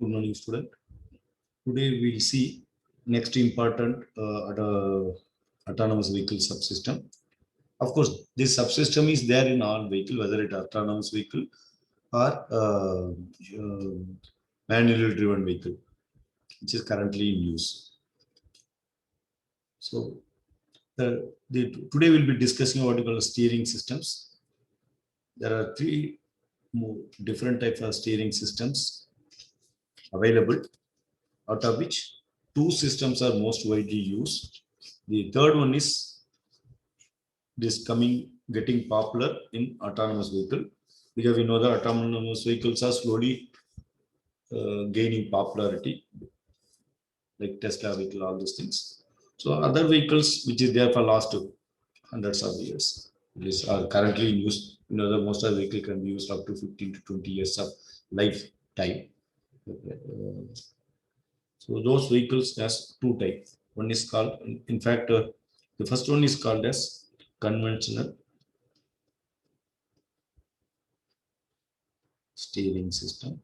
Good morning, student. Today we'll see next important autonomous vehicle subsystem. Of course, this subsystem is there in all vehicle, whether it autonomous vehicle or manually driven vehicle, which is currently in use. So, today we'll be discussing what we call steering systems. There are three different types of steering systems available, out of which two systems are most widely used. The third one is getting popular in autonomous vehicle, because we know that autonomous vehicles are slowly gaining popularity, like Tesla vehicle, all those things. So other vehicles which is there for last hundreds of years, these are currently in use. You know that most of the vehicle can be used up to 15 to 20 years of lifetime. So those vehicles has two types. One is called, in fact, the first one is called as conventional steering system.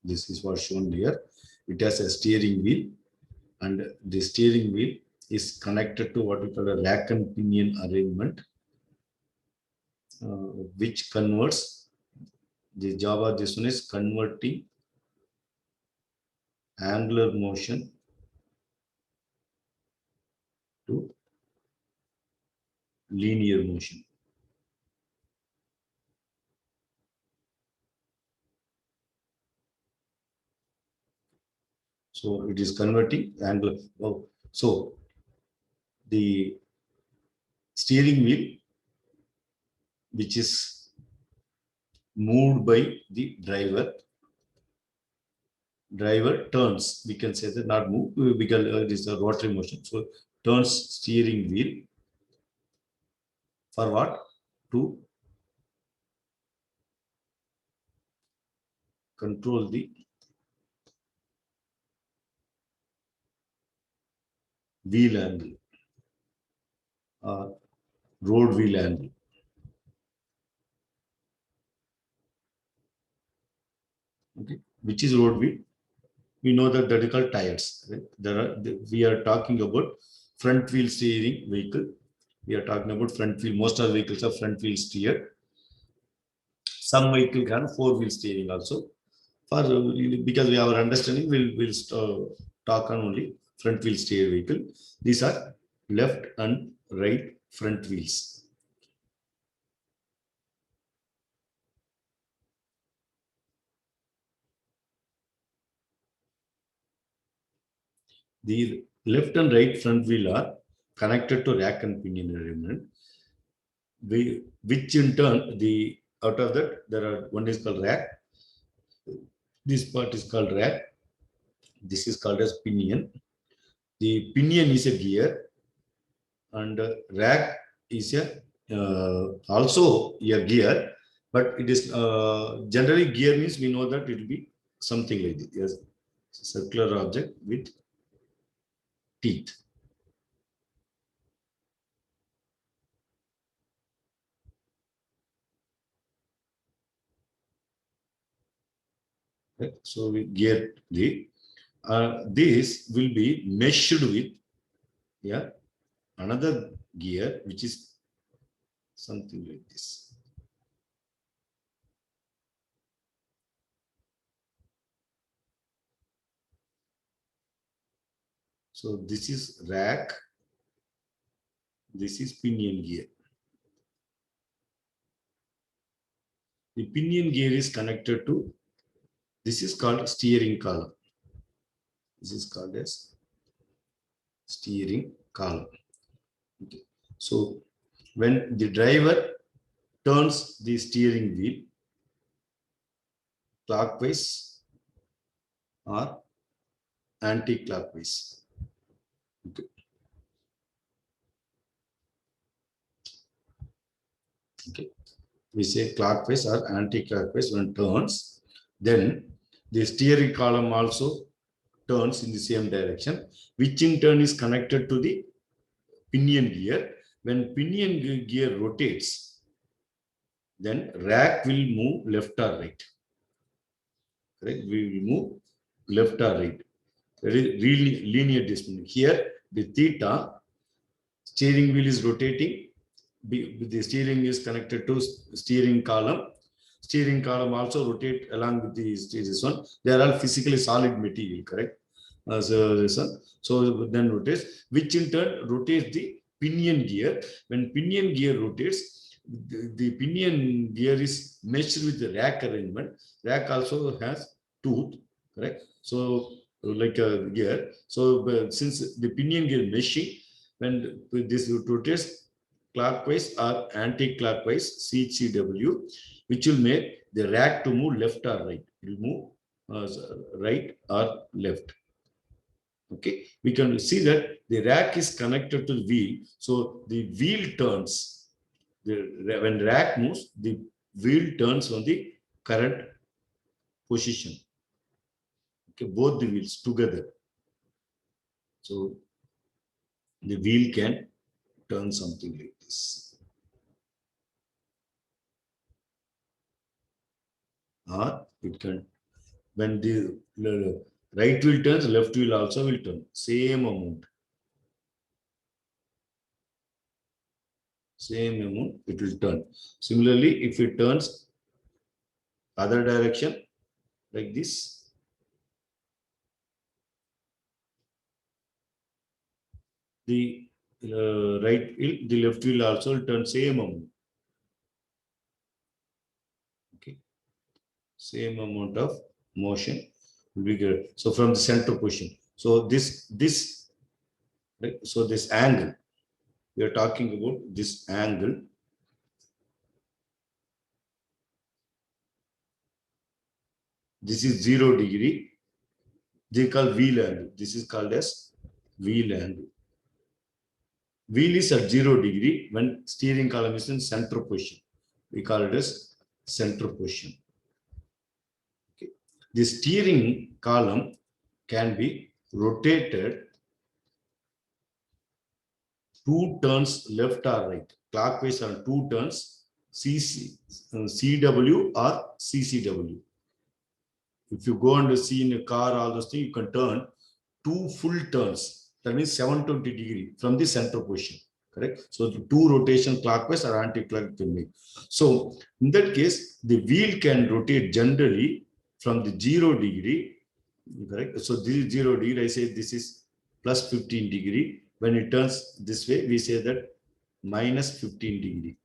This is what shown here. It has a steering wheel, and the steering wheel is connected to what we call a rack and pinion arrangement, which converts the job of this one is converting angular motion to linear motion. So it is converting angular. Oh, so the steering wheel, which is moved by the driver turns, we can say that, not move, because it is a rotary motion. So turns steering wheel for what? To control the wheel angle or road wheel angle. Okay, which is road wheel? We know that is called tires. Right? We are talking about front wheel steering vehicle. We are talking about front wheel. Most of the vehicles are front wheel steer. Some vehicle can four wheel steering also. For because we have our understanding, we'll talk on only front wheel steer vehicle. These are left and right front wheels. The left and right front wheel are connected to rack and pinion arrangement, which in turn, the out of that, there are one is called rack. This part is called rack. This is called as pinion. The pinion is a gear, and rack is a also a gear, but it is generally gear means we know that it will be something like this. Yes, circular object with teeth. Okay. So we gear the this will be meshed with another gear which is something like this. So this is rack, this is pinion gear. The pinion gear is connected to, this is called steering column. This is called as steering column. Okay. So when the driver turns the steering wheel clockwise or anti-clockwise. Okay. Okay. We say clockwise or anti-clockwise when turns, then the steering column also turns in the same direction, which in turn is connected to the pinion gear. When pinion gear rotates, then rack will move left or right. Correct? We will move left or right. That is really linear displacement. Here, the theta, steering wheel is rotating. The steering is connected to steering column. Steering column also rotate along with this one. They are all physically solid material, correct? So this one. So then rotates, which in turn rotates the pinion gear. When pinion gear rotates, the pinion gear is meshed with the rack arrangement. Rack also has tooth, correct? So like a gear. So since the pinion gear meshing, when this rotates clockwise or anti-clockwise CCW, which will make the rack to move left or right. It will move right or left. Okay, we can see that the rack is connected to the wheel, so the wheel turns. When rack moves, the wheel turns on the current position. Okay, both the wheels together. So the wheel can turn something like this. Or it can, when the right wheel turns, left wheel also will turn. Same amount. Same amount, it will turn. Similarly, if it turns other direction, like this, the right wheel, the left wheel also will turn same amount. Okay, same amount of motion will be good. So from the center position. So this right? So this angle, we are talking about this angle. This is 0 degree. They call wheel angle. This is called as wheel angle. Wheel is at 0 degree when steering column is in center position. We call it as center position. Okay. The steering column can be rotated 2 turns left or right, clockwise on 2 turns, CW or CCW. If you go and see in a car, all those things, you can turn 2 full turns. That means 720 degree from the center position. Correct. So the 2 rotation clockwise or anti-clockwise can make. So in that case, the wheel can rotate generally from the 0 degree. Correct. So this is 0 degree. I say this is plus 15 degree. When it turns this way, we say that minus 15 degree.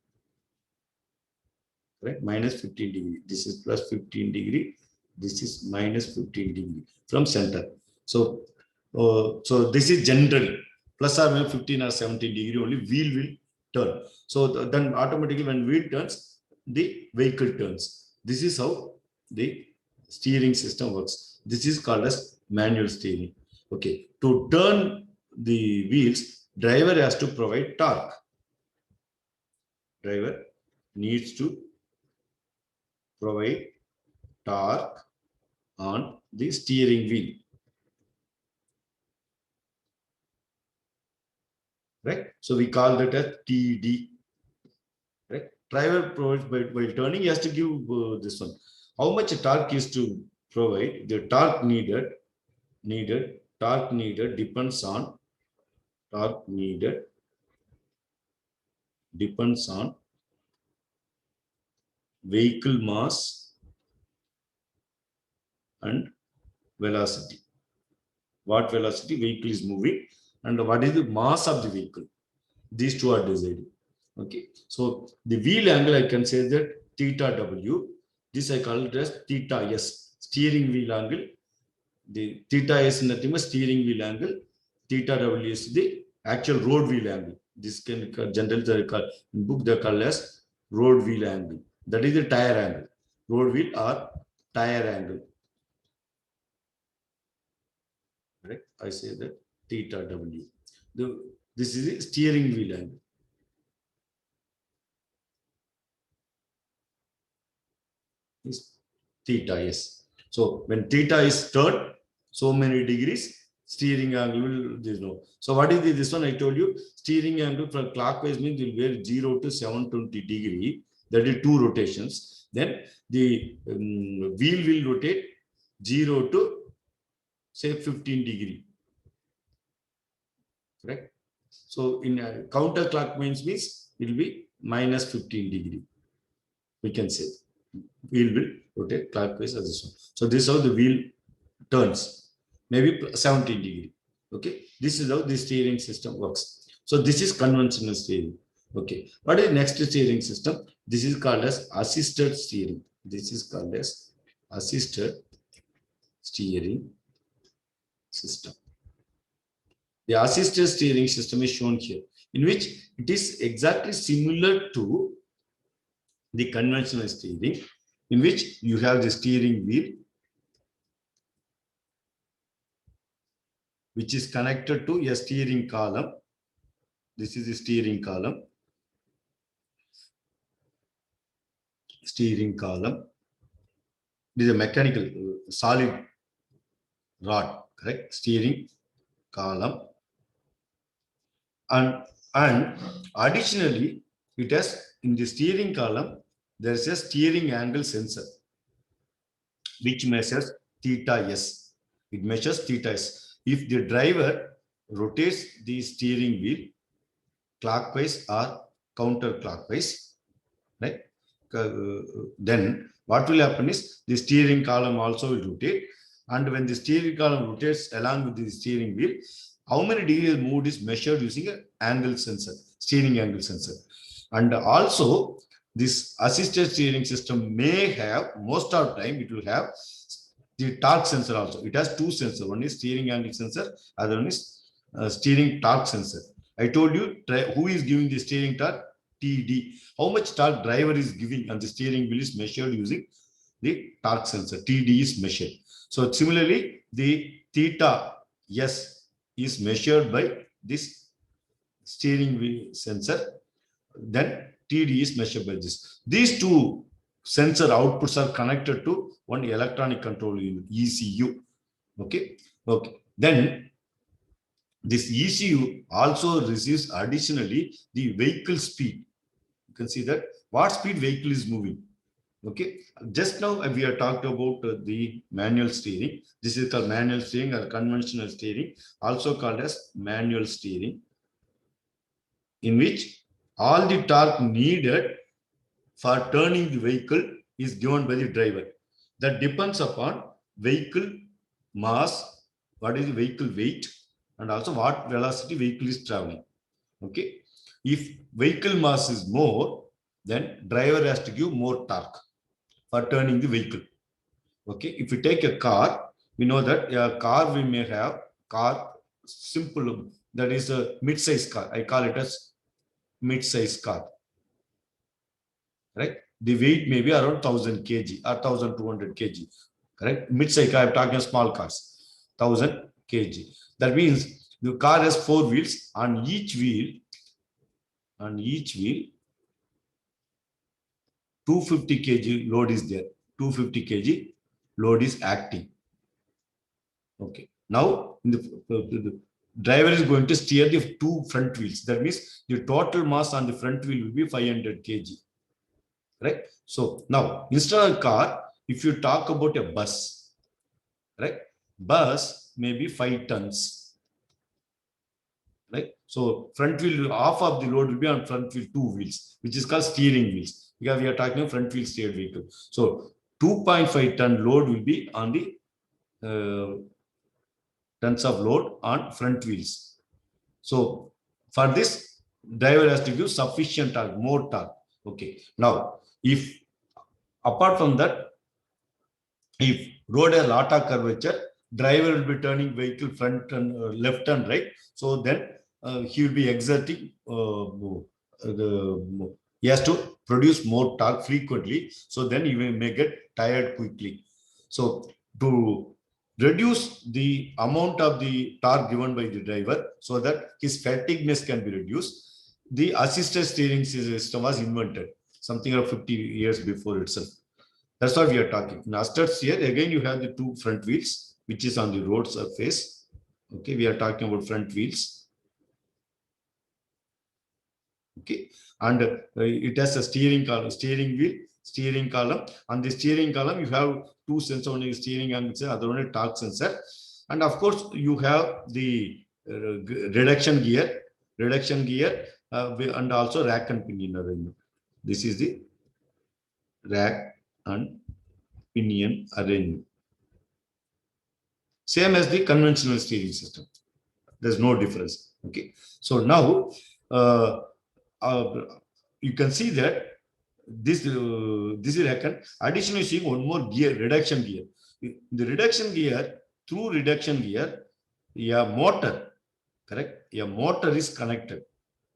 Right? Minus 15 degree. This is plus 15 degree. This is minus 15 degree from center. So, so this is generally plus or minus 15 or 17 degree only wheel will turn. So then automatically when wheel turns, the vehicle turns. This is how the steering system works. This is called as manual steering. Okay. To turn the wheels, driver has to provide torque. Driver needs to provide torque on the steering wheel. Right? So we call that as TD. Right? Driver provides by turning, he has to give this one. How much torque is to provide? The torque needed depends on vehicle mass and velocity. What velocity vehicle is moving and what is the mass of the vehicle. These two are decided. Okay. So the wheel angle, I can say that theta W. This I call it as theta S. Steering wheel angle. The theta S is nothing but steering wheel angle. Theta W is the actual road wheel angle. This can generally in book they call as road wheel angle. That is the tire angle. Road wheel or tire angle. Right? I say that theta W. This is the steering wheel angle. Is theta, yes. So when theta is turned so many degrees, steering angle will this no. So what is this one? I told you steering angle from clockwise means will be 0 to 720 degree. that is 2 rotations. Then the wheel will rotate 0 to say 15 degree. Correct? So in counterclockwise means it will be minus 15 degree. We can say wheel will rotate clockwise as this one. So this is how the wheel turns, maybe 17 degree. Okay, this is how the steering system works. So this is conventional steering. Okay, what is next steering system? This is called as assisted steering. This is called as assisted steering system. The assisted steering system is shown here, in which it is exactly similar to the conventional steering, in which you have the steering wheel, which is connected to a steering column. This is the steering column. Steering column. This is a mechanical solid rod, correct? Steering column. And additionally, it has in the steering column, there is a steering angle sensor, which measures theta s. It measures theta s. If the driver rotates the steering wheel clockwise or counterclockwise, right? Then what will happen is the steering column also will rotate, and when the steering column rotates along with the steering wheel, how many degrees moved is measured using an angle sensor, steering angle sensor. And also this assisted steering system may have, most of the time it will have the torque sensor also. It has 2 sensors. One is steering angle sensor, other one is steering torque sensor. I told you who is giving the steering torque? TD. How much torque driver is giving on the steering wheel is measured using the torque sensor. TD is measured. So similarly, the theta S is measured by this steering wheel sensor. Then TD is measured by this. These 2 sensor outputs are connected to one electronic control unit, ECU. Okay. Okay. Then this ECU also receives additionally the vehicle speed. You can see that what speed vehicle is moving. Okay, just now we are talking about the manual steering. This is called manual steering or conventional steering, also called as manual steering, in which all the torque needed for turning the vehicle is given by the driver. That depends upon vehicle mass, what is the vehicle weight, and also what velocity vehicle is traveling. Okay, if vehicle mass is more, then driver has to give more torque for turning the vehicle. Okay, if we take a car, we know that a car we may have car simple, that is a mid-size car. I call it as mid-size car. Right? The weight may be around 1000 kg or 1200 kg. Correct? Mid-size car, I'm talking small cars, 1000 kg. That means the car has 4 wheels. On each wheel, 250 kg load is there. 250 kg load is acting. Okay. Now, the driver is going to steer the 2 front wheels. That means the total mass on the front wheel will be 500 kg. Right? So now, instead of car, if you talk about a bus, right? Bus may be 5 tons. Right? So front wheel, half of the load will be on front wheel 2 wheels, which is called steering wheels. Because we are talking about front wheel steered vehicle. So 2.5 ton load will be on the tons of load on front wheels. So for this, driver has to give sufficient torque, more torque. Okay. Now, if apart from that, if road has a lot of curvature, driver will be turning vehicle front and left and right. So then he will be exerting he has to produce more torque frequently. So then he may get tired quickly. So to reduce the amount of the torque given by the driver so that his fatigueness can be reduced, the assisted steering system was invented something like 50 years before itself. That's what we are talking. In assisted steer, again, you have the 2 front wheels, which is on the road surface. Okay, we are talking about front wheels. Okay, and it has a steering column, steering wheel, steering column. On the steering column, you have two sensors, one is steering angle sensor, other one is torque sensor. And of course, you have the reduction gear, and also rack and pinion arrangement. This is the rack and pinion arrangement. Same as the conventional steering system. There's no difference. Okay. So now you can see that this is reckon. Additionally, seeing one more gear, reduction gear. The reduction gear, through reduction gear, a motor, correct? A motor is connected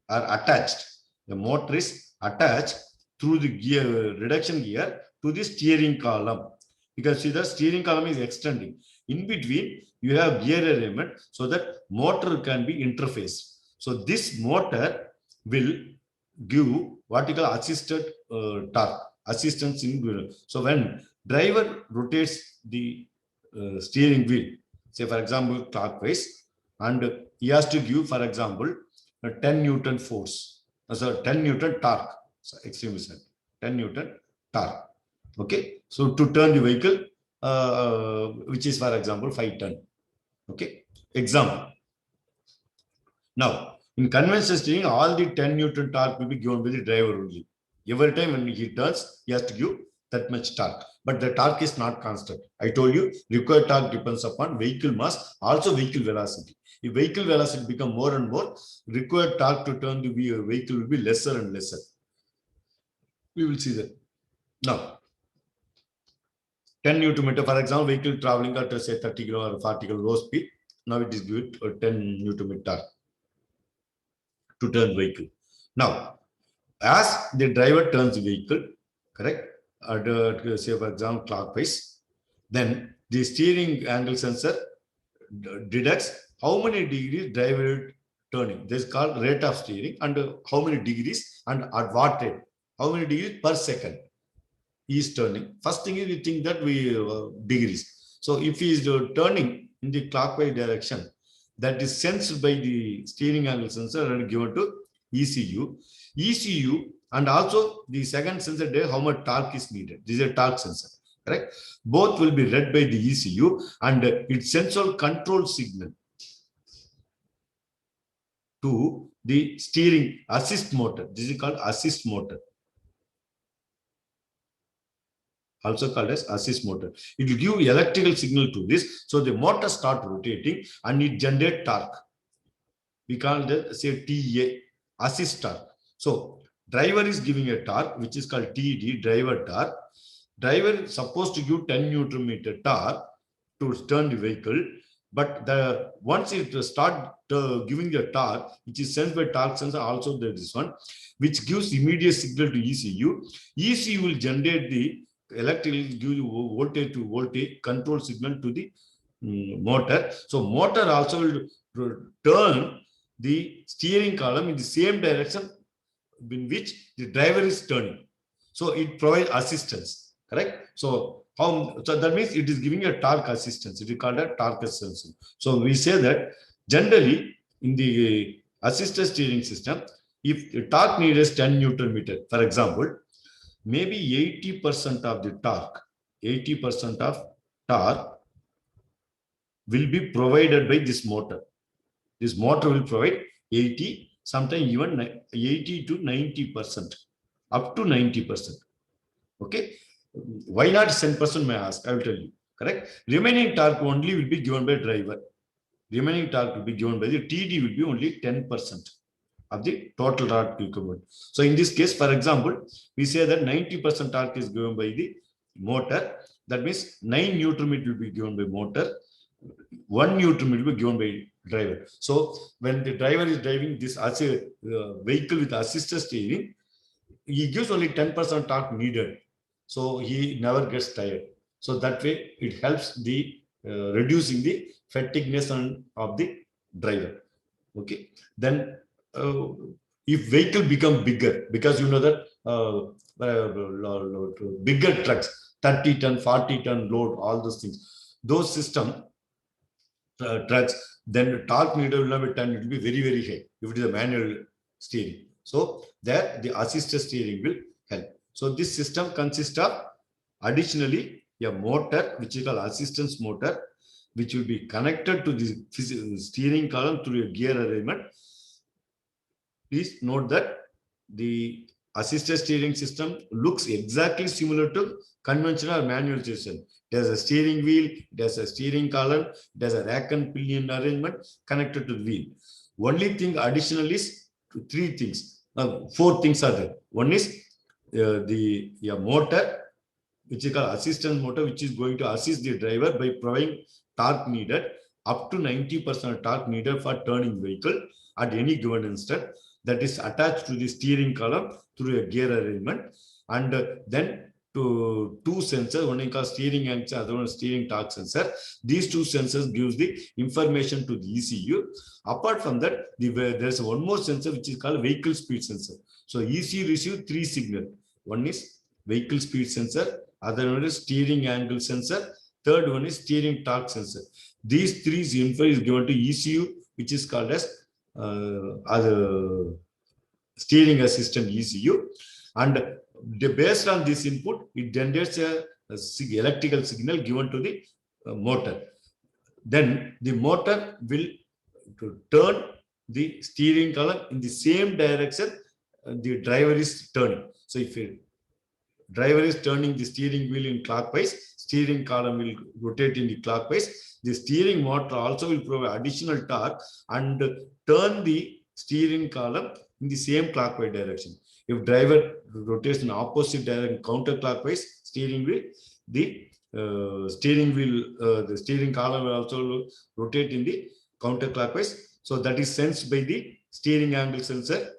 or attached. The motor is attached through the gear, reduction gear to the steering column. You can see the steering column is extending. In between, you have gear arrangement so that motor can be interfaced. So this motor will give what you call assisted torque, assistance in. So when driver rotates the steering wheel, say for example clockwise, and he has to give, for example, a 10 Newton force, so 10 Newton torque, so extremely 10 Newton torque. Okay, so to turn the vehicle, which is for example 5 ton. Okay, example. Now, in conventional steering, all the 10 Newton torque will be given by the driver only. Every time when he turns, he has to give that much torque. But the torque is not constant. I told you, required torque depends upon vehicle mass, also vehicle velocity. If vehicle velocity become more and more, required torque to turn the vehicle will be lesser and lesser. We will see that. Now, 10 Newton meter, for example, vehicle traveling at say 30 km or 40 km low speed. Now it is given 10 Newton meter to turn vehicle. Now, as the driver turns the vehicle, correct, say for example clockwise, then the steering angle sensor deducts how many degrees driver turning. This is called rate of steering, and how many degrees and at what rate, how many degrees per second he is turning. First thing is we think that we degrees. So if he is turning in the clockwise direction, that is sensed by the steering angle sensor and given to ECU. ECU and also the second sensor there, how much torque is needed. This is a torque sensor, correct? Both will be read by the ECU, and it sends all control signal to the steering assist motor. This is called assist motor, also called as assist motor. It will give electrical signal to this, so the motor start rotating and it generate torque. We call that, say, TA, assist torque. So driver is giving a torque, which is called TD, driver torque. Driver is supposed to give 10 Newton meter torque to turn the vehicle, but once it start giving the torque, which is sensed by torque sensor, also there is one, which gives immediate signal to ECU. ECU will generate the electrical, give voltage to voltage control signal to the motor. So motor also will turn the steering column in the same direction in which the driver is turning. So it provides assistance, correct? So that means it is giving a torque assistance. It is called a torque assistance. So we say that generally in the assisted steering system, if the torque need is 10 Newton meter, for example, maybe 80% of the torque, 80% of torque will be provided by this motor. This motor will provide 80, sometimes even 80 to 90%, up to 90%. Okay. Why not 10% may ask? I will tell you. Correct. Remaining torque only will be given by driver. Remaining torque will be given by the TD, will be only 10% of the total torque requirement. So in this case, for example, we say that 90% torque is given by the motor. That means 9 Newton meter will be given by motor, 1 Newton meter will be given by driver. So when the driver is driving this as a vehicle with assisted steering, he gives only 10% torque needed. So he never gets tired. So that way it helps the reducing the fatigueness of the driver. Okay. Then if vehicle become bigger, because you know that bigger trucks, 30 ton, 40 ton load, all those things, those system trucks, then torque needed will not be 10, it will be very, very high if it is a manual steering. So there the assisted steering will help. So this system consists of additionally a motor which is called assistance motor, which will be connected to the steering column through a gear arrangement. Please note that the assisted steering system looks exactly similar to conventional manual system. It has a steering wheel, it has a steering column, it has a rack and pinion arrangement connected to the wheel. Only thing additional is three things. Four things are there. One is the motor, which is called assistance motor, which is going to assist the driver by providing torque needed up to 90% torque needed for turning vehicle at any given instant. That is attached to the steering column through a gear arrangement, and then to two sensors, one is called steering angle, other one is steering torque sensor. These two sensors gives the information to the ECU. Apart from that, there's one more sensor which is called vehicle speed sensor. So ECU receives three signals. One is vehicle speed sensor, other one is steering angle sensor, third one is steering torque sensor. These three info is given to ECU, which is called as steering assistant ECU, and based on this input, it generates a electrical signal given to the motor. Then the motor will turn the steering column in the same direction the driver is turning. So if a driver is turning the steering wheel in clockwise, steering column will rotate in the clockwise. The steering motor also will provide additional torque and turn the steering column in the same clockwise direction. If driver rotates in opposite direction, counterclockwise steering wheel, the steering column will also rotate in the counterclockwise. So that is sensed by the steering angle sensor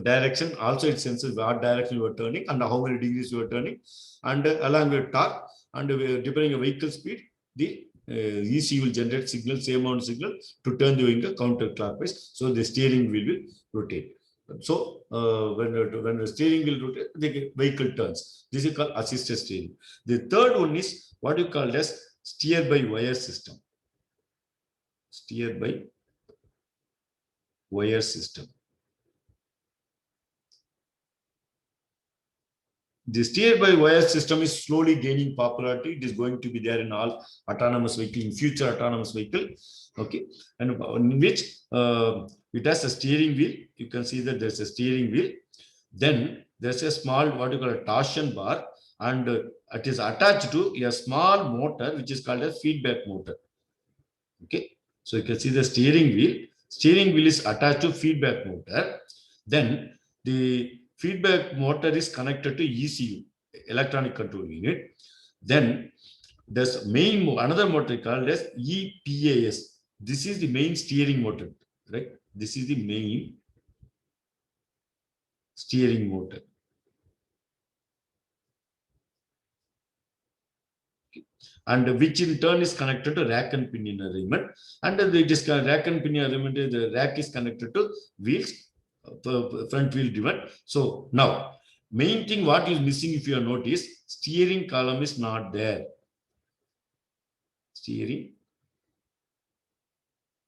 direction. Also it senses what direction you are turning and how many degrees you are turning, and along with torque and depending on vehicle speed, the ECU will generate signal, same amount of signal to turn the vehicle counterclockwise. So the steering wheel will rotate. So when the steering wheel rotate, the vehicle turns. This is called assisted steering. The third one is what you call as steer by wire system. Steer by wire system. The steer by wire system is slowly gaining popularity. It is going to be there in all autonomous vehicle, in future autonomous vehicle. Okay, and in which it has a steering wheel. You can see that there's a steering wheel. Then there's a small what you call a torsion bar, and it is attached to a small motor which is called a feedback motor. Okay, so you can see the steering wheel. Steering wheel is attached to feedback motor. Then the feedback motor is connected to ECU, electronic control unit. Then there's another motor called as EPAS. This is the main steering motor, right? This is the main steering motor. And which in turn is connected to rack and pinion arrangement. And the rack and pinion arrangement, the rack is connected to wheels, front wheel driven. So now, main thing what is missing, if you have noticed, steering column is not there. Steering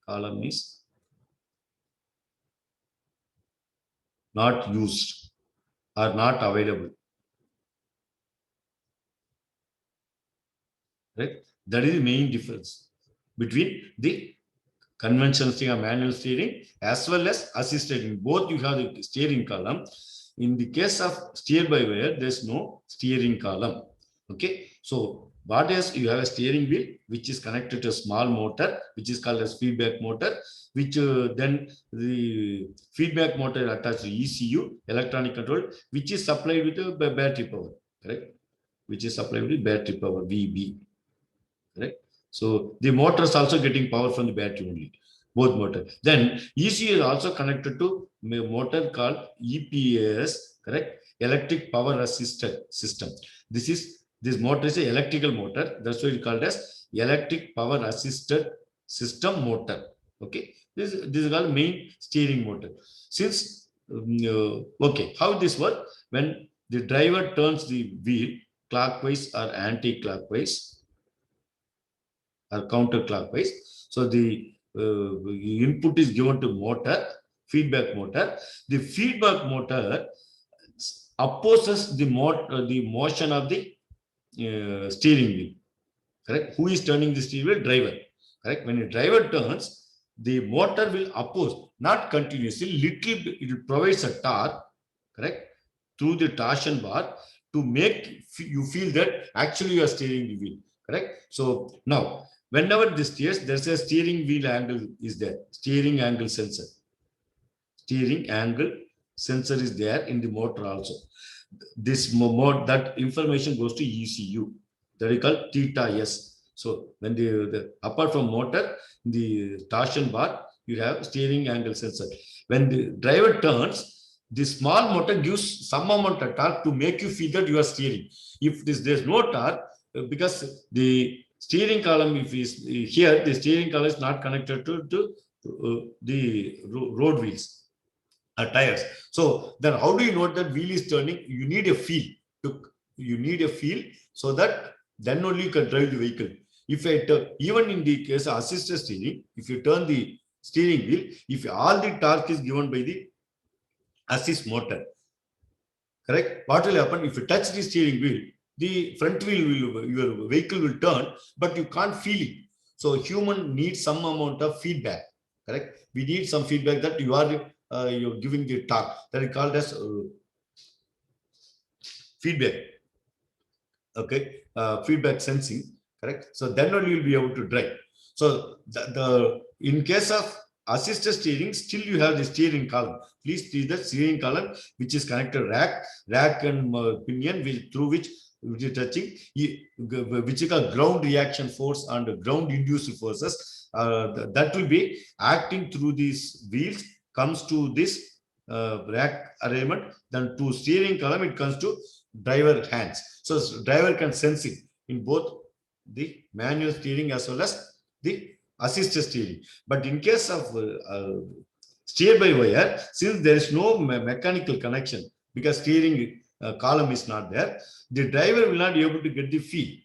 column is not used or not available. Right? That is the main difference between the conventional steering or manual steering as well as assisted. In both you have the steering column. In the case of steer by wire, there's no steering column. Okay, so what is, you have a steering wheel which is connected to a small motor which is called as feedback motor, which then the feedback motor attached to ECU, electronic control, which is supplied with battery power, correct? Which is supplied with battery power, VB. Right? So the motor is also getting power from the battery only, both motor. Then ECU is also connected to a motor called EPAS, correct? Electric Power Assisted System. This motor is an electrical motor. That's why it's called as Electric Power Assisted System motor. Okay, this is called main steering motor. Since okay, how this works? When the driver turns the wheel clockwise or anti-clockwise or counterclockwise. So the input is given to motor, Feedback motor. The feedback motor opposes the motion of the steering wheel. Correct? Who is turning the steering wheel? Driver. Correct? When a driver turns, the motor will oppose, not continuously, little bit, it provides a torque, correct, through the torsion bar to make you feel that actually you are steering the wheel. Correct? So now, whenever this steers, there's a steering wheel angle is there, steering angle sensor. Steering angle sensor is there in the motor also. This mode, that information goes to ECU, that we call theta S. So when apart from motor, the torsion bar, you have steering angle sensor. When the driver turns, the small motor gives some amount of torque to make you feel that you are steering. If there's no torque, because the steering column, if is here, the steering column is not connected to the road wheels. Tires. So then how do you know that wheel is turning? You need a feel. You need a feel so that then only you can drive the vehicle. If I turn, even in the case of assisted steering, if you turn the steering wheel, if all the torque is given by the assist motor, correct? What will happen if you touch the steering wheel? The front wheel will, your vehicle will turn, but you can't feel it. So human needs some amount of feedback. Correct? We need some feedback that you're giving the torque, that is called as feedback. Okay, feedback sensing. Correct. So then only you'll be able to drive. So in case of assisted steering, still you have the steering column. Please see the steering column, which is connected rack and pinion, through which is touching, which is a ground reaction force and ground induced forces. That will be acting through these wheels, comes to this rack arrangement, then to steering column, it comes to driver hands. So driver can sense it in both the manual steering as well as the assisted steering. But in case of steer by wire, since there is no mechanical connection, because steering column is not there, the driver will not be able to get the feel.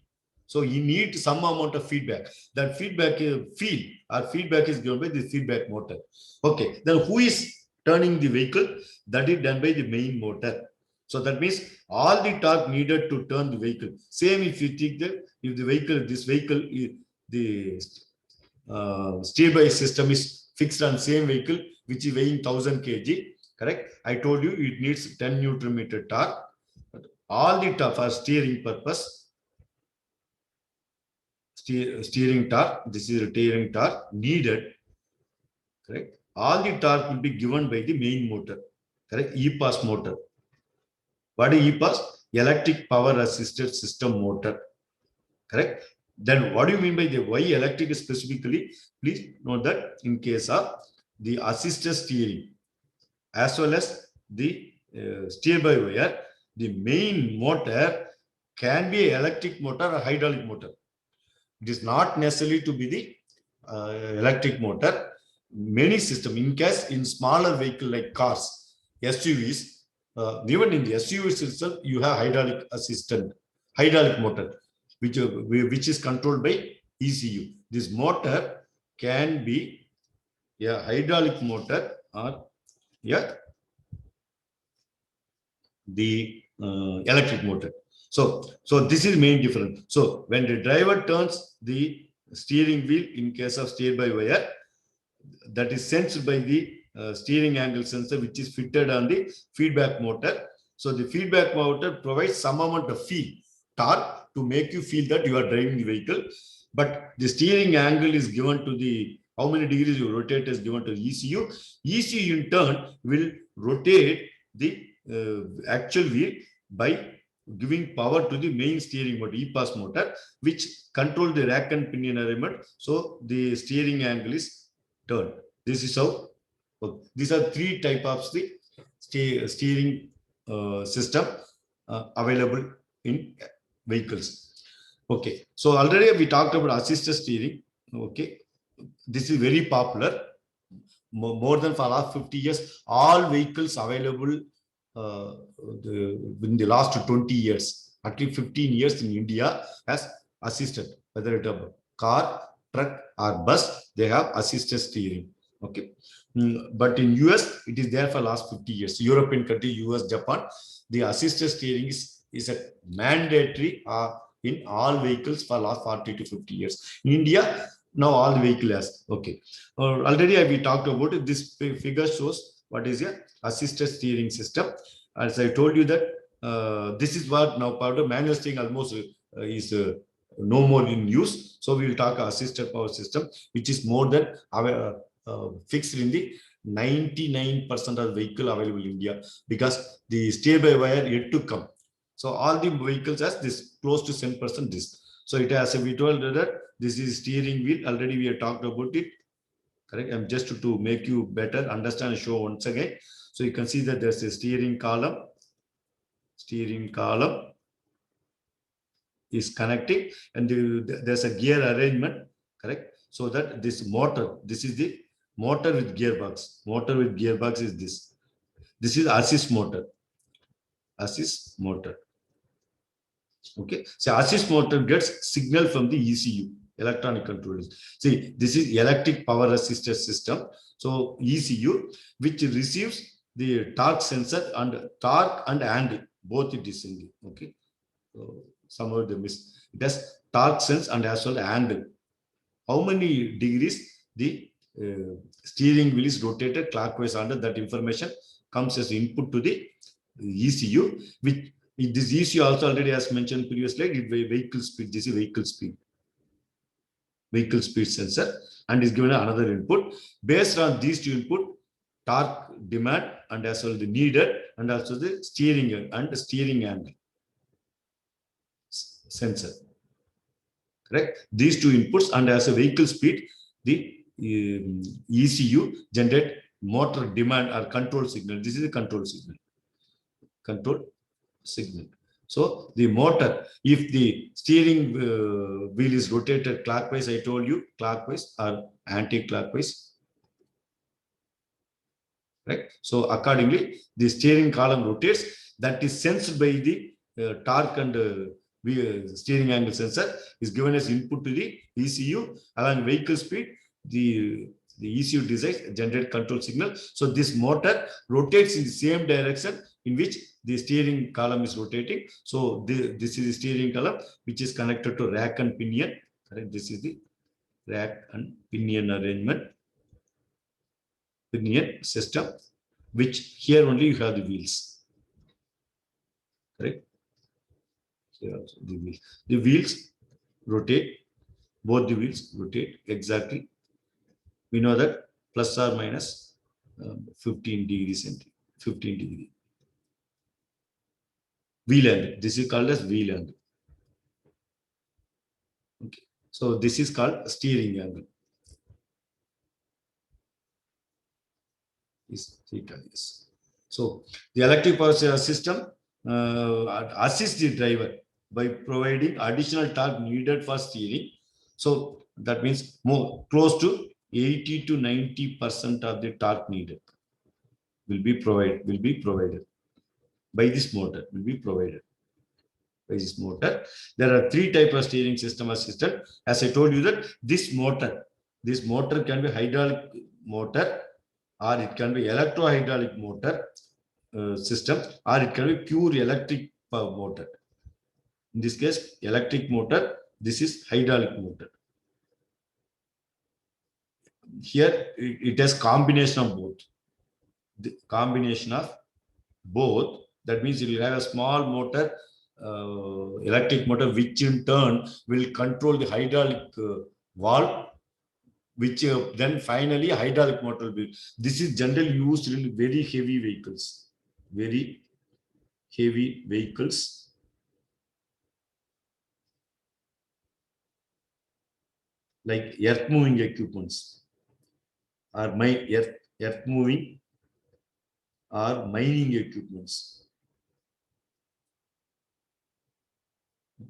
So he needs some amount of feedback. That feedback is given by the feedback motor. Okay, then who is turning the vehicle? That is done by the main motor. So that means all the torque needed to turn the vehicle. Same if you take this vehicle, the steer-by system is fixed on same vehicle, which is weighing 1000 kg. Correct? I told you it needs 10 Newton meter torque. But all the torque for steering purpose, steering torque, this is a steering torque needed. Correct? All the torque will be given by the main motor. Correct? EPAS motor. What is EPAS? Electric power assisted system motor. Correct? Then what do you mean by the why electric specifically? Please note that in case of the assisted steering as well as the steer by wire, the main motor can be electric motor or hydraulic motor. It is not necessarily to be the electric motor. Many systems, in case in smaller vehicle like cars, SUVs, even in the SUVs itself, you have hydraulic motor, which is controlled by ECU. This motor can be a hydraulic motor or the electric motor. So this is main difference. So when the driver turns the steering wheel, in case of steer by wire, that is sensed by the steering angle sensor, which is fitted on the feedback motor. So the feedback motor provides some amount of torque to make you feel that you are driving the vehicle. But the steering angle is given to the, how many degrees you rotate is given to the ECU. ECU in turn will rotate the actual wheel by giving power to the main steering motor, EPAS motor, which control the rack and pinion arrangement. So the steering angle is turned. This is how. These are three types of the steering system available in vehicles. Okay, so already we talked about assisted steering. Okay, this is very popular. More than for last 50 years, all vehicles available in the last 20 years, at least 15 years in India has assisted, whether it's a car, truck or bus, they have assisted steering. Okay. But in US, it is there for last 50 years. European country, US, Japan, the assisted steering is a mandatory in all vehicles for last 40 to 50 years. In India, now all the vehicle has. Okay. Already we talked about it. This figure shows what is a assisted steering system. As I told you that this is what now part of manual steering almost is no more in use. So we will talk assisted power system, which is more than our fixed in the 99% of vehicle available in India, because the steer-by-wire yet to come. So all the vehicles has this close to 10% this. So it has, we told that this is steering wheel. Already we have talked about it. Correct. I'm just to make you better understand and show once again. So you can see that there's a steering column. Steering column is connecting, and there's a gear arrangement. Correct. So that this motor, this is the motor with gearbox. Motor with gearbox is this. This is assist motor. Assist motor. Okay. So assist motor gets signal from the ECU, electronic controllers. See, this is electric power assisted system. So ECU, which receives the torque sensor and torque and angle, both it is in the, okay. So somehow they miss. It has torque sense and as well angle. How many degrees the steering wheel is rotated clockwise under, that information comes as input to the ECU, which this ECU also already as mentioned previously, vehicle speed. This is vehicle speed. Vehicle speed sensor, and is given another input. Based on these two input, torque demand and as well the needed, and also the steering and the steering angle sensor. Correct. These two inputs, and as a vehicle speed, the ECU generate motor demand or control signal. This is a control signal. Control signal. So the motor, if the steering wheel is rotated clockwise, I told you clockwise or anti-clockwise. Right. So accordingly, the steering column rotates. That is sensed by the torque and steering angle sensor is given as input to the ECU. Along vehicle speed, the ECU decides generate control signal. So this motor rotates in the same direction in which the steering column is rotating. So this is the steering column which is connected to rack and pinion. Correct? This is the rack and pinion arrangement, pinion system, which here only you have the wheels. Correct? Here also the wheels. The wheels rotate, both the wheels rotate exactly. We know that plus or minus 15 degrees centigrade, 15 degree. Wheel angle. This is called as wheel angle. Okay. So this is called steering angle. Is theta, yes. So the electric power system assists the driver by providing additional torque needed for steering. So that means more close to 80 to 90% of the torque needed will be provided by this motor. Will be provided by this motor. There are three types of steering system assisted. As I told you that this motor can be hydraulic motor, or it can be electro-hydraulic motor system, or it can be pure electric motor. In this case, electric motor, this is hydraulic motor. Here, it has combination of both. The combination of both, that means you will have a small motor, electric motor, which in turn will control the hydraulic valve, which then finally hydraulic motor will be. This is generally used in very heavy vehicles. Very heavy vehicles. Like earth moving equipments, or earth moving or mining equipments.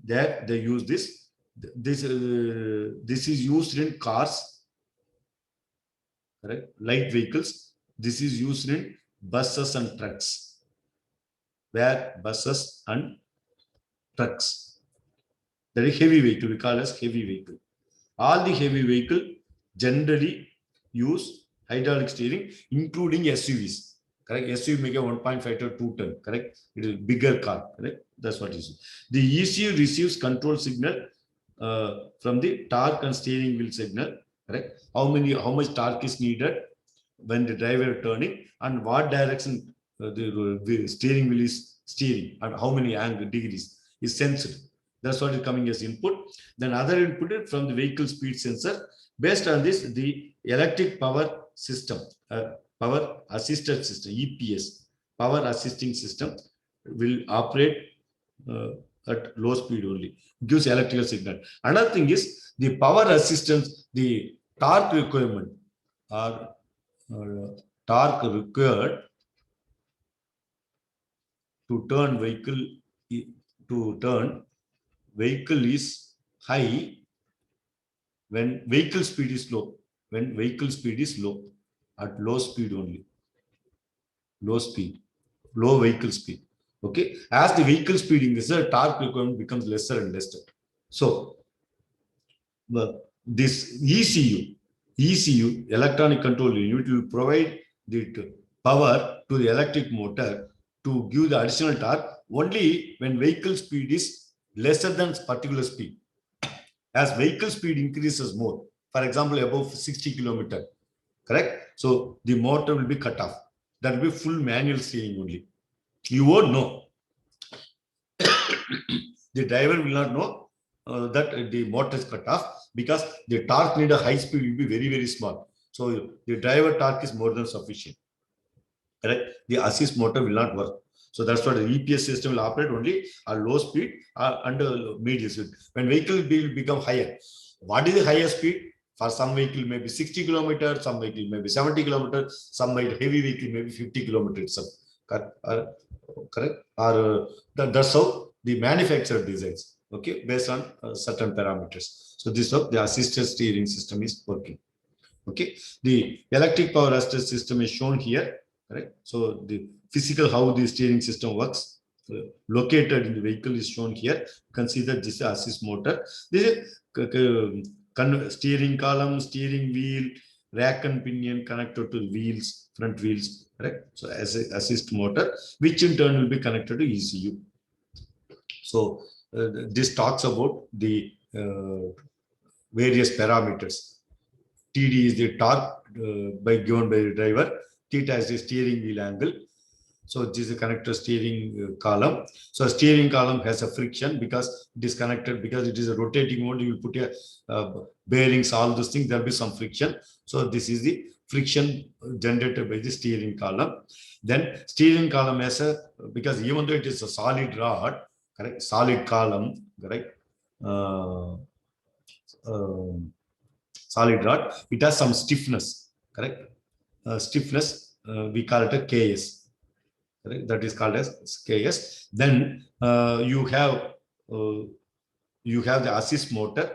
There they use this. This is used in cars, correct? Light vehicles. This is used in buses and trucks. Where buses and trucks. That is heavy vehicle. We call as heavy vehicle. All the heavy vehicle generally use hydraulic steering, including SUVs. Correct? SUV make a 1.5 to 2 ton. Correct? It is bigger car. Correct? That's what it is. The ECU receives control signal from the torque and steering wheel signal. Correct? How much torque is needed when the driver is turning, and what direction the steering wheel is steering, and how many degrees is sensed. That's what is coming as input. Then other input from the vehicle speed sensor. Based on this, the electric power system, power assisted system, EPS, power assisting system, will operate uh, at low speed only. Gives electrical signal. Another thing is the power assistance, the torque requirement, or torque required to turn vehicle is high when vehicle speed is low. When vehicle speed is low, at low speed only, low vehicle speed. Okay, as the vehicle speed increases, torque requirement becomes lesser and lesser. So this ECU, electronic control unit, will provide the power to the electric motor to give the additional torque only when vehicle speed is lesser than particular speed. As vehicle speed increases more, for example, above 60 kilometer, correct? So the motor will be cut off. That will be full manual steering only. You won't know. The driver will not know that the motor is cut off, because the torque need a high speed will be very, very small. So the driver torque is more than sufficient. Correct? The assist motor will not work. So that's what the EPS system will operate only at low speed and medium speed. When vehicle will become higher, what is the higher speed? For some vehicle maybe 60 kilometers, some vehicle maybe 70 kilometers, some heavy vehicle maybe 50 kilometers. Correct? Or that's how the manufacturer designs. Okay, based on certain parameters. So this is how the assisted steering system is working. Okay, the electric power assisted system is shown here. Right. So the physical how the steering system works, located in the vehicle, is shown here. You can see that this is assist motor. This is steering column, steering wheel, rack and pinion connected to the wheels, front wheels. Correct. So as a assist motor, which in turn will be connected to ECU. So this talks about the various parameters. TD is the torque given by the driver. Theta is the steering wheel angle. So this is a connector steering column. So a steering column has a friction because it is connected, because it is a rotating mode. You will put a bearings, all those things, there will be some friction. So this is the friction generated by the steering column. Then steering column has a, because even though it is a solid rod, correct, solid column, correct, solid rod, it has some stiffness, correct? Stiffness, we call it a KS, correct? That is called as KS. Then you have the assist motor,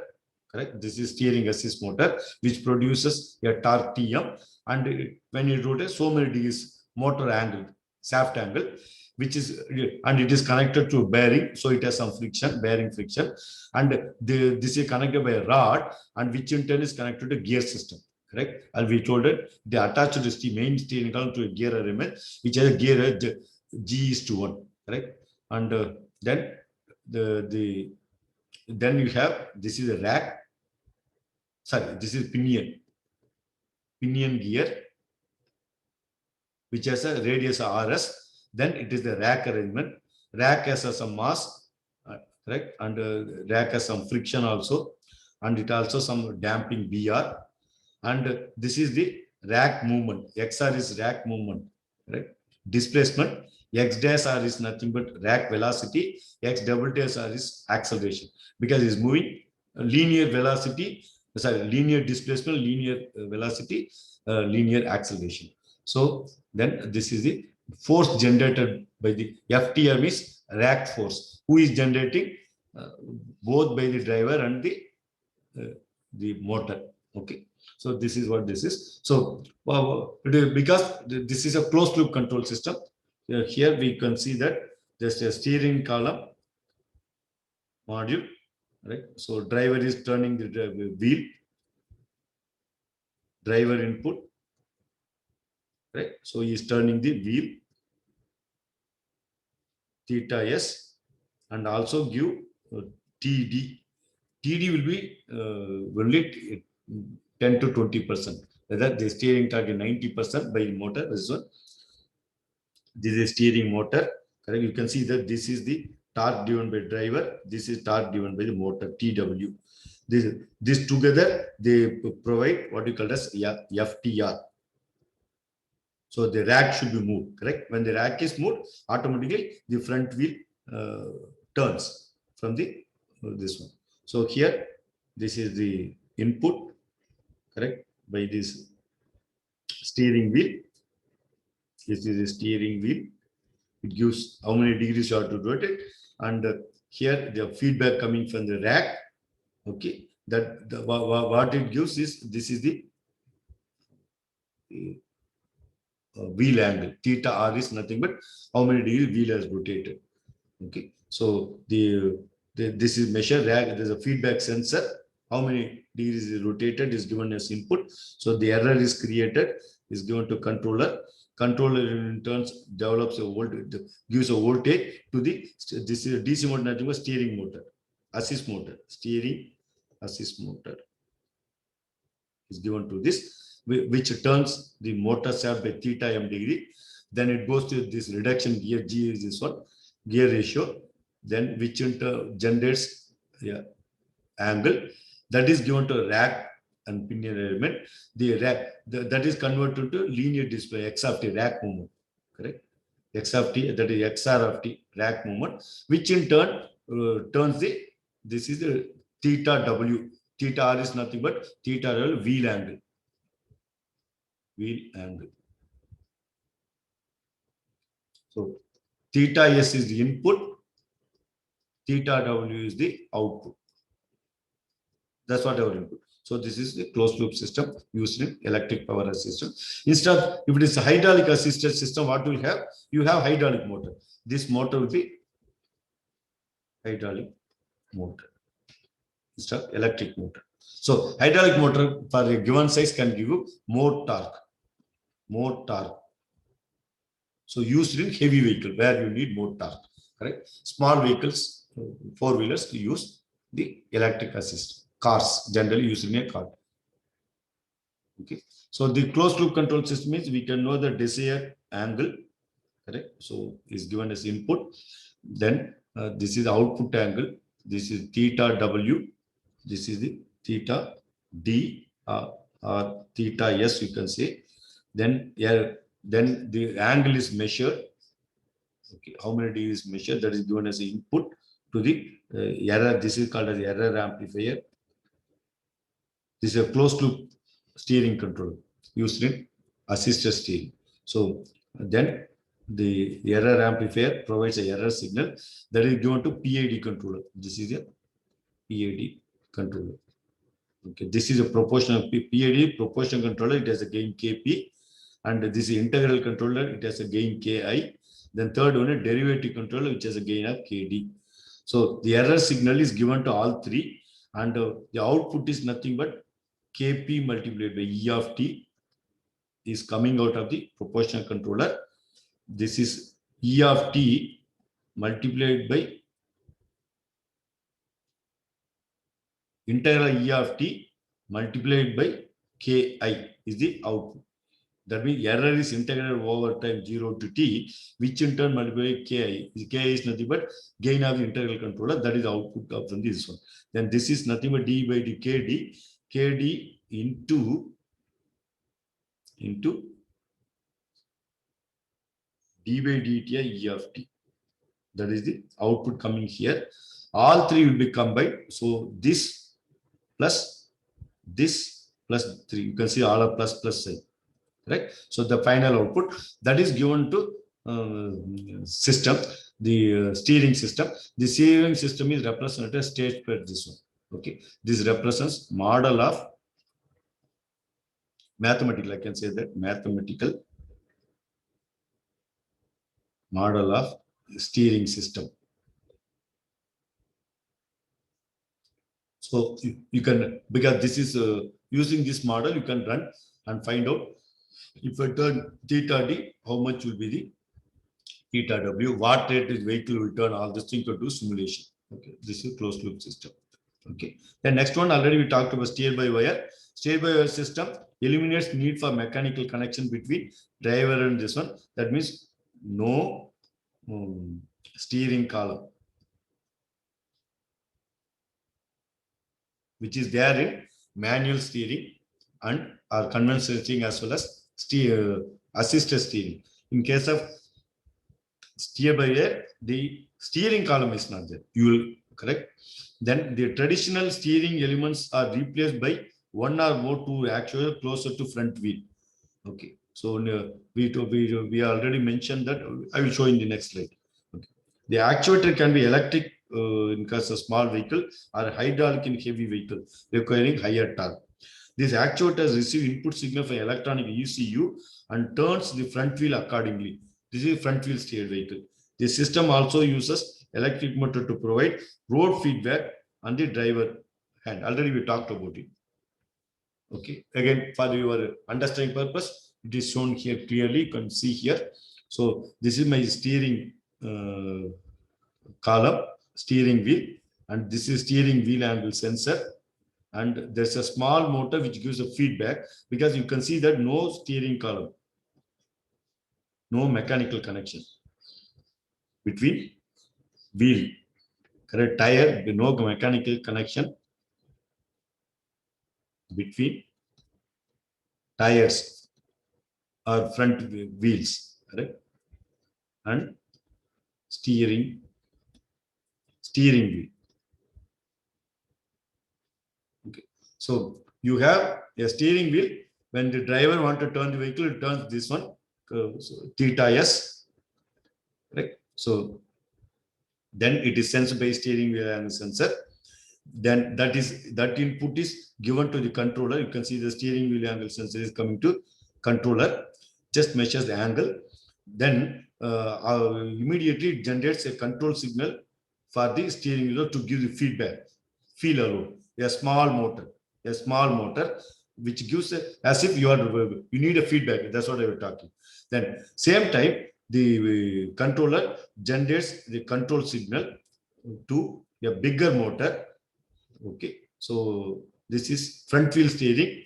correct? This is steering assist motor, which produces a torque TM, and when you rotate, so many degrees motor angle, shaft angle, which is, and it is connected to bearing, so it has some friction, bearing friction, and this is connected by a rod, and which in turn is connected to gear system, correct? And we told it they attached the main steering column to a gear element, which has a gear G:1, correct? And then then you have, this is a rack, sorry, this is pinion gear, which has a radius RS. Then it is the rack arrangement. Rack has some mass, correct, and rack has some friction also, and it also some damping BR. And this is the rack movement. XR is rack movement, right? Displacement. X dash R is nothing but rack velocity. X double dash R is acceleration, because it's moving linear velocity, sorry, linear displacement, linear velocity, linear acceleration. So then this is the force generated by the FTM is rack force, who is generating both by the driver and the motor. Okay. So this is what this is. So because this is a closed loop control system, here we can see that there's a steering column module, right? So driver is turning the wheel, driver input, right? So he is turning the wheel theta s and also give TD. TD will be only 10 to 20%. Whether the steering torque is 90% by motor, this one. This is steering motor. Correct. You can see that this is the torque driven by driver. This is torque driven by the motor TW. This together they provide what you call as FTR. So the rack should be moved. Correct. When the rack is moved, automatically the front wheel turns from the this one. So here this is the input. Correct, by this steering wheel. This is the steering wheel. It gives how many degrees you have to rotate, and here the feedback coming from the rack. Okay, that what it gives is this is the wheel angle. Theta r is nothing but how many degrees wheel has rotated. Okay, so this is measure rack. There's a feedback sensor. How many degrees is rotated is given as input. So the error is created, is given to controller. Controller in turn develops a voltage, gives a voltage to this is a DC motor, nothing but steering motor, assist motor, steering assist motor is given to this, which turns the motor shaft by theta m degree. Then it goes to this reduction gear, G is this one, gear ratio, then which generates angle that is given to rack and pinion element. The rack that is converted to linear display X of t, rack movement. Correct. X of t, that is XR of t, rack movement, which in turn turns this is the theta W. Theta R is nothing but theta L wheel angle. Wheel angle. So theta S is the input, theta W is the output. That's what our input. So this is the closed loop system used in electric power system. Instead of, if it is a hydraulic assisted system, what will have? You have hydraulic motor. This motor will be hydraulic motor instead of electric motor. So hydraulic motor for a given size can give you more torque. More torque. So used in heavy vehicle where you need more torque. Correct. Small vehicles, four-wheelers, to use the electric assist. Cars generally used in a car. Okay. So the closed loop control system means we can know the desired angle. Correct. So is given as input. Then this is the output angle. This is theta W. This is the theta D or theta S, you can say. Then then the angle is measured. Okay, how many degrees is measured? That is given as input to the error. This is called as error amplifier. This is a closed loop steering control used in assisted steering. So then the error amplifier provides a error signal that is given to PID controller. This is a PID controller. Okay, this is a proportional PID proportional controller. It has a gain KP, and this is integral controller. It has a gain KI. Then third one, a derivative controller, which has a gain of KD. So the error signal is given to all three, and the output is nothing but Kp multiplied by E of t is coming out of the proportional controller. This is E of t multiplied by integral E of t multiplied by Ki is the output. That means error is integrated over time 0 to t, which in turn multiplied by Ki. Ki is nothing but gain of the integral controller. That is the output of from this one. Then this is nothing but d by d kd, kd into d by dt E of t. That is the output coming here. All three will be combined. So this plus 3. You can see all of plus sign. Right? So the final output that is given to system, the steering system. The steering system is represented as state space. This one. Okay. This represents model of mathematical. I can say that mathematical model of steering system. So you can, because this is using this model, you can run and find out If I turn theta d, how much will be the theta w? What rate is vehicle will turn? All this thing to do simulation. Okay, this is closed loop system. Okay. The next one already we talked about steer by wire. Steer by wire system eliminates need for mechanical connection between driver and this one. That means no steering column, which is there in manual steering and or conventional steering as well as assisted steering. In case of steer by wire, the steering column is not there. You will correct. Then the traditional steering elements are replaced by one or more two actuators closer to front wheel. Okay. So we already mentioned that. I will show in the next slide. Okay. The actuator can be electric in case of small vehicle or hydraulic in heavy vehicle requiring higher torque. These actuators receive input signal from electronic ECU and turns the front wheel accordingly. This is front wheel steered vehicle. The system also uses electric motor to provide road feedback on the driver hand. Already we talked about it. Okay. Again, for your understanding purpose, it is shown here clearly. You can see here. So this is my steering column, steering wheel, and this is steering wheel angle sensor. And there's a small motor which gives a feedback because you can see that no steering column, no mechanical connection between wheel, correct, tire, no mechanical connection between tires or front wheels, correct, and steering wheel. Okay, so you have a steering wheel. When the driver wants to turn the vehicle, it turns this one, so theta s, right? So then it is sensed by steering wheel and sensor. Then that input is given to the controller. You can see the steering wheel angle sensor is coming to controller, just measures the angle. Then immediately it generates a control signal for the steering wheel to give the feedback. Feel alone. A small motor which gives as if you need a feedback. That's what I was talking. Then same time the controller generates the control signal to a bigger motor. Okay, so this is front wheel steering,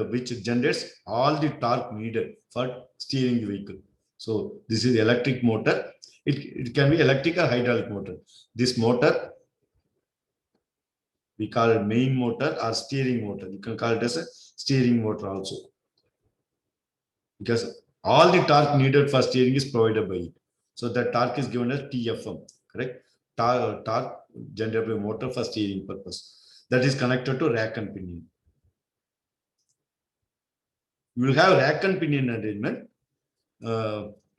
which generates all the torque needed for steering the vehicle. So this is electric motor. It can be electric or hydraulic motor. This motor we call it main motor or steering motor. You can call it as a steering motor also, because all the torque needed for steering is provided by it. So the torque is given as TFM, correct? Torque generated by motor for steering purpose. That is connected to rack and pinion. You will have rack and pinion arrangement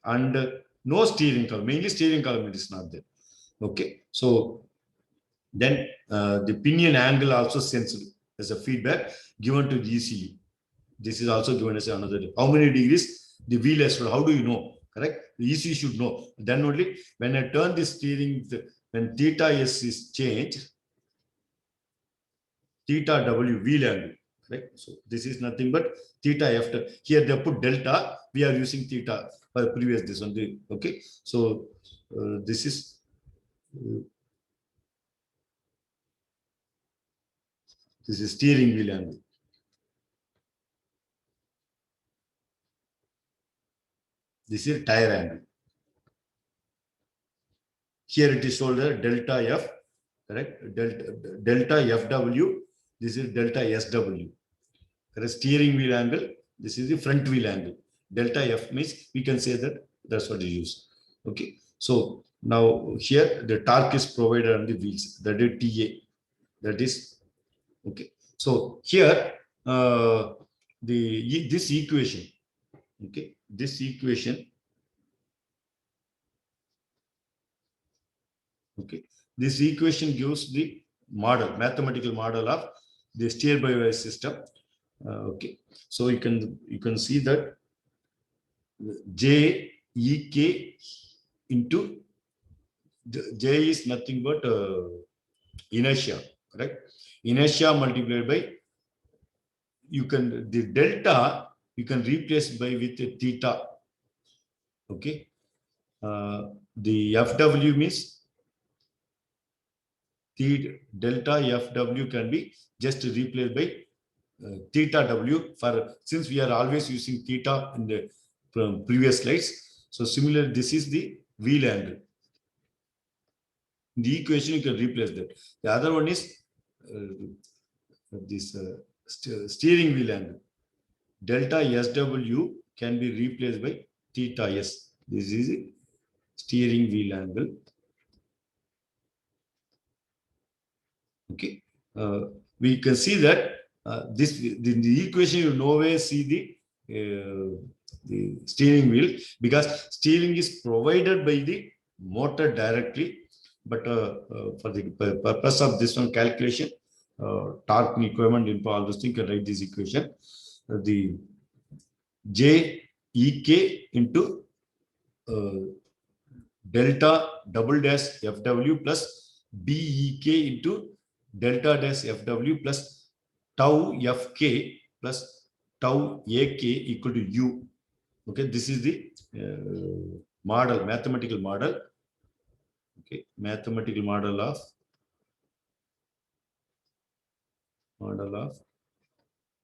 and no steering column. Mainly steering column is not there. Okay, so then the pinion angle also sensed as a feedback given to the ECU. This is also given as another. How many degrees the wheel has? How do you know? Correct. The ECU should know. Then only when I turn the steering, when theta s is changed, theta w wheel angle. Right. So this is nothing but theta after. Here they put delta. We are using theta for previous this one. Okay. So this is. This is steering wheel angle. This is tire angle. Here it is shoulder delta F, correct? Delta FW. This is delta SW. Correct? Steering wheel angle. This is the front wheel angle. Delta F means we can say that that's what you use. Okay. So now here the torque is provided on the wheels. That is TA. That is okay. So here this equation. Okay. This equation. Okay. This equation gives the model, mathematical model of the steer-by-wire system. Okay. So you can see that J E K into J is nothing but inertia, correct? Inertia multiplied by the delta you can replace by with theta. Okay. The FW means delta FW can be just replaced by theta W since we are always using theta in the previous slides. So similar, this is the wheel angle. In the equation, you can replace that. The other one is this steering wheel angle. Delta SW can be replaced by theta S. This is steering wheel angle. Okay. We can see that the equation you nowhere see the steering wheel, because steering is provided by the motor directly, but for the purpose of this one calculation, torque requirement info, all those things, you can write this equation. The J E K into delta double dash FW plus B E K into delta dash FW plus tau Fk plus tau Ak equal to U. Okay, this is the model, mathematical model. Okay, mathematical model of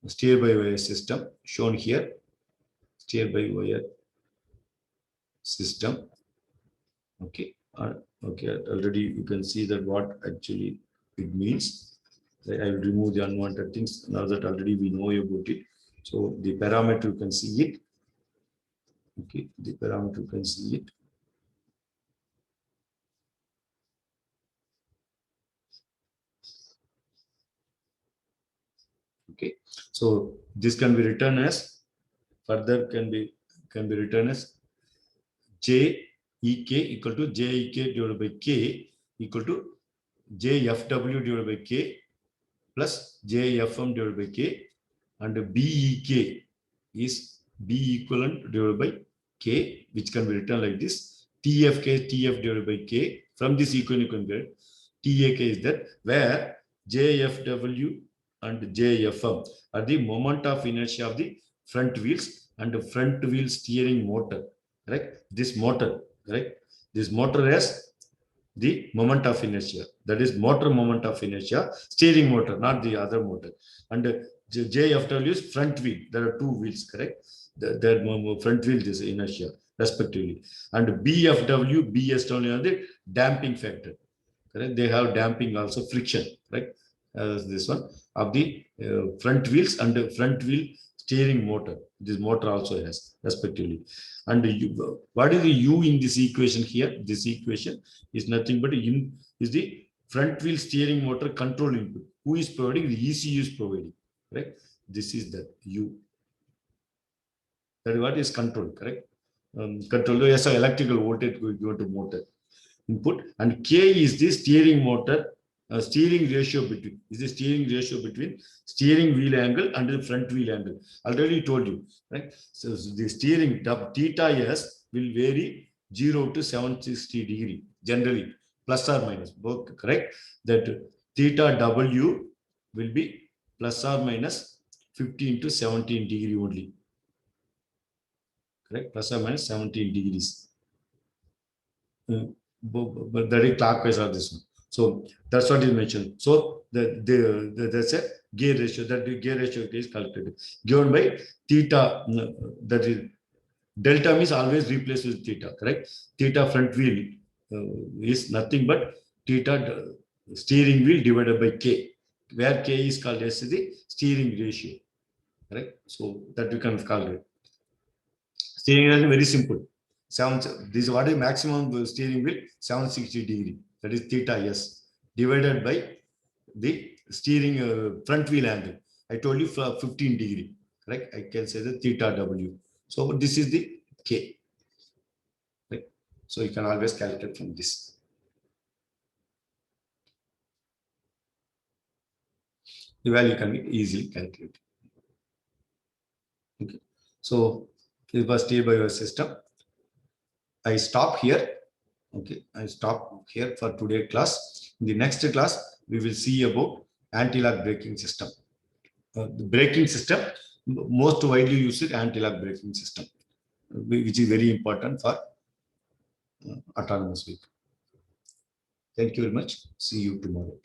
steer by wire system shown here. Steer by wire system. Okay, okay. Already you can see that what actually it means. I will remove the unwanted things now that already we know about it. So the parameter you can see it. Okay, the parameter you can see it. Okay, so this can be written as further can be written as J E K equal to J E K divided by K equal to J F W divided by K plus J F M divided by K, and B E K is B equivalent divided by K, which can be written like this: T F K T F divided by K. From this equation you can get T A K is that where J F W and J F M are the moment of inertia of the front wheels and the front wheel steering motor. Correct? This motor, correct? This motor has the moment of inertia. That is motor moment of inertia, steering motor, not the other motor. And JFW is front wheel. There are two wheels, correct? The front wheel is inertia, respectively. And BFW, BSW are the damping factor. Correct? They have damping also, friction, right? This one of the front wheels and the front wheel steering motor. This motor also has, respectively. And what is the U in this equation here? This equation is nothing but is the front wheel steering motor control input. Who is providing? The ECU is providing. Correct? This is the U. That is what is control. Correct? Control is electrical voltage going to motor input, and K is the steering motor. Steering ratio between steering wheel angle and the front wheel angle. Already told you, right? So the steering theta S will vary 0 to 760 degree generally, plus or minus both. Correct? That theta W will be plus or minus 15 to 17 degree only. Correct? Plus or minus 17 degrees. But that is clockwise or this one. So that's what is mentioned. So that's a gear ratio. That the gear ratio is calculated given by theta. That is delta means always replace with theta. Correct? Theta front wheel is nothing but theta steering wheel divided by K, where K is called as the steering ratio. Correct? So that we can calculate. Steering ratio is very simple. This is what is maximum steering wheel, 760 degree. That is theta S divided by the steering front wheel angle. I told you 15 degree. Right? I can say the theta W. So this is the K. Right? So you can always calculate from this. The value can be easily calculated. Okay. So this was steer by wire system. I stop here. Okay, I stop here for today's class. In the next class, we will see about anti-lock braking system. The braking system, most widely used anti-lock braking system, which is very important for autonomous vehicle. Thank you very much. See you tomorrow.